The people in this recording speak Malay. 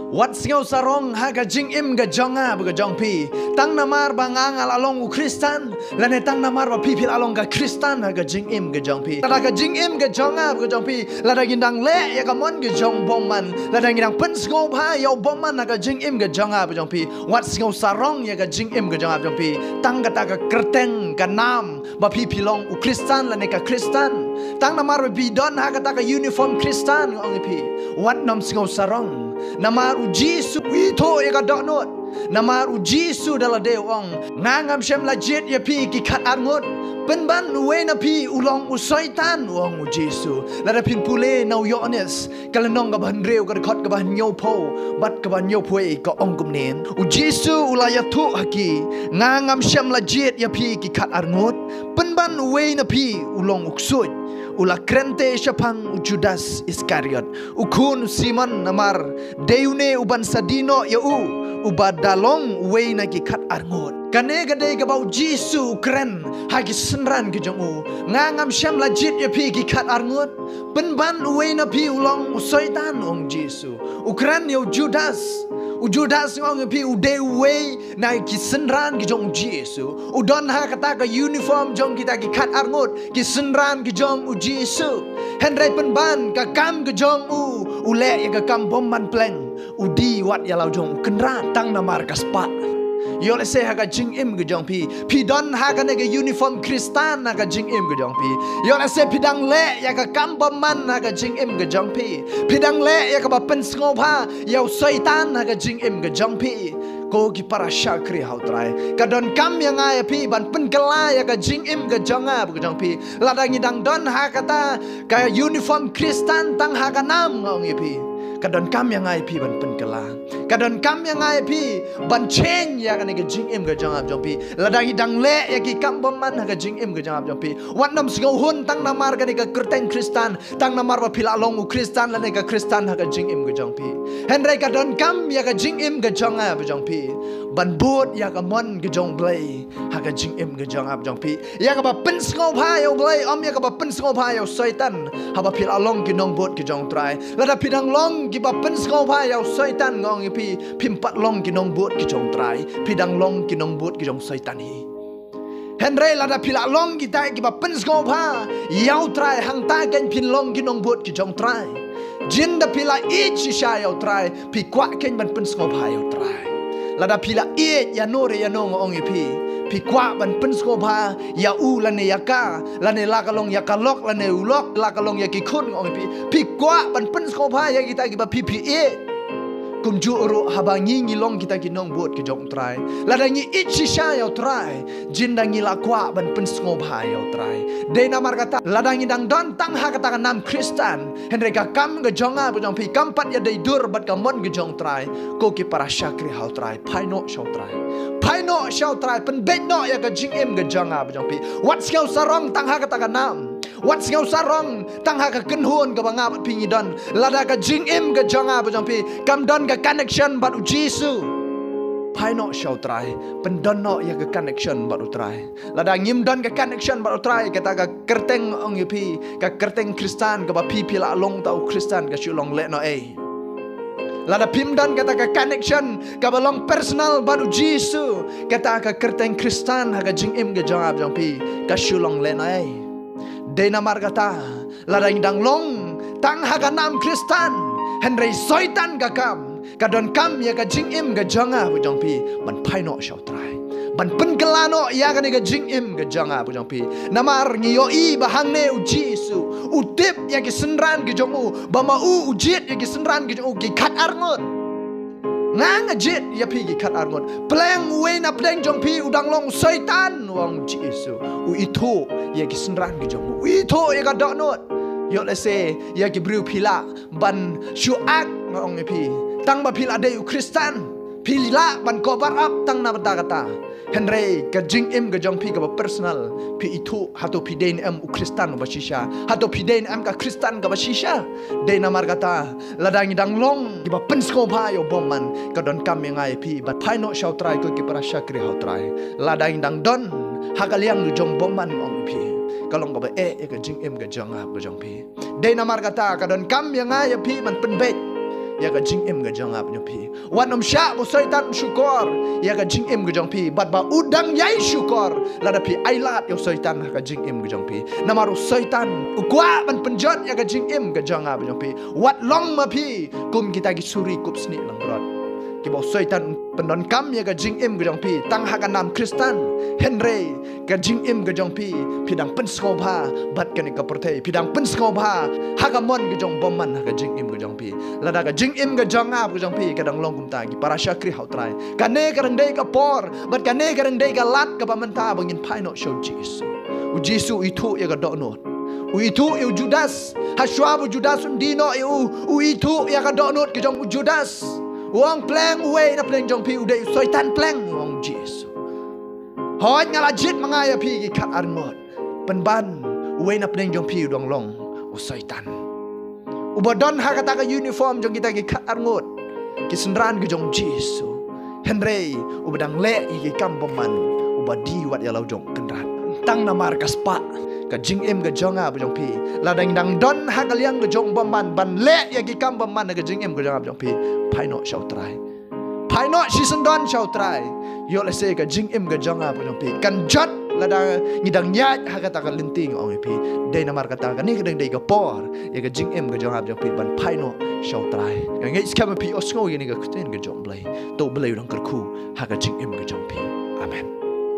Wat singau sarong haga jing im ga jonga buga jong pi tang namar bangang along u Kristan lane tang namar ba pi pil along ga Kristan haga jing im ga jong pi lada ga jing im ga jonga buga jong pi lada gindang le ya ga mon ga jong bomman lada gindang pen singau ba yo bomman haga jing im ga jonga buga jong pi wat singau sarong ya ga jing im ga jonga buga jong pi tang ga ta ga kerteng ga nam ba pi pilong u Kristan lane ka Kristan tang namar ba bi don haga ta ga uniform Kristan ong pi wat nam singau sarong namar u Jisu ito ega donot namar u Jisu dala dewang ngangam shem la jet ya pi ki khat angot penban we na pi ulong u soitan wang u Jisu la pin pule nau yones kalanong ga ban reu ga khot ga ban nyo po bat ga ban nyo poi ka ong kum nen u Jisu ulaya thu haki ngangam shem la jet ya pi ki khat angot penban we na pi ulong uksut ula krente syapang Judas Iskariot ukun Simon namar deune uban sadino ya ubadalong we na ki khat arngot kane gade ga bau Jisu kren hagi senran ki jong ngangam syam lajit ya pi ki khat arngot penban we na pi ulong soitan ong Jisu ukran yo Judas Judas ngong pi udewe na ki senran ki jong Jisu udon ha kata ka uniform jong kita ki khat arngot ki senran ki jong Jisu henry penban ka kam ki jong ule ya ka kam bomman pleng udi wat ya lau jong kenran tang namar kaspa yo le se haga jing im ge jong pi don haga ne ge uniform Kristan haga jing im ge jong pi yo le se pidang le ya ka kam bomman haga jing im ge jong pi pidang le ya ka ba pen sngo pha yo satan haga jing im ge jong pi ko ki para syakri hau trai ka don kam yang ai pi ban pen kala ya ka jing im ge jong a ge jong pi ladang idang don ha kata ka uniform Kristan tang haga nam ngong pi kadon kam yang ai pi ban pen kala kadon kam yang ai pi ban chen ya kan ke jing im ga jang ap jong pi ladang idang le ya ki kam bom man ga jing im ga jang ap jong pi wat nam singau hun tang namar ga ke kerteng Kristan tang namar ba pila long u Kristan la ne ga Kristan ha ga jing im ga jong pi henry kadon kam ya ga jing im ga jang ap jong pi ban bot ya ga mon ga jong blai ha ga jing im ga jang ap jong pi ya ga ba pen singau pha yo blai om ya ga ba pen singau pha yo satan ha ba pila long ki nong bot ki jong trai la da pidang long ki ba pen singau pha yo satan ngong pi pimpat long ki nong bot ki jong trai pidang long ki nong bot ki jong satan hi henry la da pila long ki tai ki ba pen singau pha yau trai hang ta ken pin long ki nong bot ki jong trai jin da pila i chi sha yo trai pi kwa ken ban pen singau pha yo trai la da pila i ya no re ya no ngong pi kwa ban pen sko pha ya u la ne ya ka la ne la ka long ya ka lok la ne u lok la ka long ya ki khun ngong pi kwa ban pen sko pha ya kita ki ba pi kum ju ro habangi ngi long kita ki nong bot ki jong trai la da ngi ichi sha yo trai jin da ngi la kwa ban pen sko pha yo trai de na mar kata la da ngi dang don tang ha kata nam Kristan henry ka kam ga jonga bu jong pi kam pat ya dei dur bat ka mon ki jong trai ko ki para syakri hau trai pai no shau trai pai no shau trai pen bet no ya ga jing em ga jonga bu jong pi wat skau sarong tang ha kata nam wat singau sarong tang ha ka ken hun ka banga bat pingi don lada ka jing im ka jonga bu jong pi kam don ka connection bat u Jisu pai no shau trai pen don no ya ka connection bat u trai lada ngim don ka connection bat u trai kata ka kerteng ong yu pi ka kerteng Kristan ka ba pi pila long tau Kristan ka shulong le no lada pim don kata ka connection ka balong personal bat u Jisu kata ka kerteng Kristan ha ka jing im ka jonga bu jong pi ka shulong le no Dena margata ladang dang long tang haga nam Kristan henry soitan gakam kadon kam ya ka jing im ga jonga bu jong pi ban pai no shau trai ban pen kelano ya ka ne ga jing im ga jonga bu jong pi namar ngi yo i bahang ne u Jisu utip ya ki senran ki jong ba ma ujit ya ki senran ki jong ki khat arngot ngang ajit ya pi ki khat arngot pleng we na pleng jong pi udang long soitan wang Jisu u itu ya ki senran ki jong itu ya ka donot yo le se ya ki briu pila ban syuak ngong pi tang ba pila de u Kristan pila ban cover up tang na bata kata henry ka jing im ga jong pi ka personal pi itu hato pi den am u Kristan ba shisha hato pi den am ka Kristan ka ba shisha de na mar kata ladang dang long ki ba pen sko pha yo bomman ka don kam yang ai pi ba pai no shau trai ko ki para syakri hau trai ladang dang don hakaliang lu jong bomman ngong pi kalong ka ba ka jing im ga jong ha ga jong pi de na mar kata ka don kam yang ai pi man pen bet ya ka jing im ga jong ap nyong pi wan om sha bo saitan syukur ya ka jing im ga jong pi bat ba udang yai syukur la da pi ailat yo saitan ka jing im ga jong pi namaru saitan ukwa ban penjat ya ka jing im ga jong ap nyong pi wat long ma pi kum kita gi suri kup sni lang rot ki bo saitan pendon kam ya ka jing im ga jong pi tang ha ka nam Kristen Henry ka jing im ga jong pi pidang pen sko bha bat ka ni ka porthei pidang pen sko bha ha ka mon ga jong bom man ha ka jing im ga jong pi la da ka jing im ga jong ap ga jong pi ka dang long kum ta gi para syakri hau trai ka ne ka rang dei ka por bat ka ne ka rang dei ka lat ka pamanta bangin pai no show Jesus u Jesus itu ya ka do not u itu u Judas ha shwa bu Judas undino u itu ya ka do not ka jong Judas wong pleng we na pleng jong pi u dei saitan pleng wong Jesus hoi ngala jit mangaya pi ki kat arngot penban we na pleng jong pi dong long o saitan ubodon ha kata ka uniform jong kita ki kat arngot ki senran ki jong Jesus Henry ubadang le ki kam boman ubadi wat ya lau jong kenran tang namar kaspa ka jing im ga jonga ba jong pi la dang dang don ha ka liang ga jong boman ban le ya ki kam boman ga jing im ga jonga ba jong pi pai no shau trai pai no si sendon shau trai yo le se ka jing im ga jonga ba jong pi kan jot la da ngidang nya ha ka ta ka linting ong pi dei namar kata ka ni ka dang dei ga por ya ga jing im ga jonga ba jong pi ban pai no shau trai ya ngai skam pi osngo ni ga kuten ga jong blai to blai dang kar khu ha ka jing im ga jong pi amen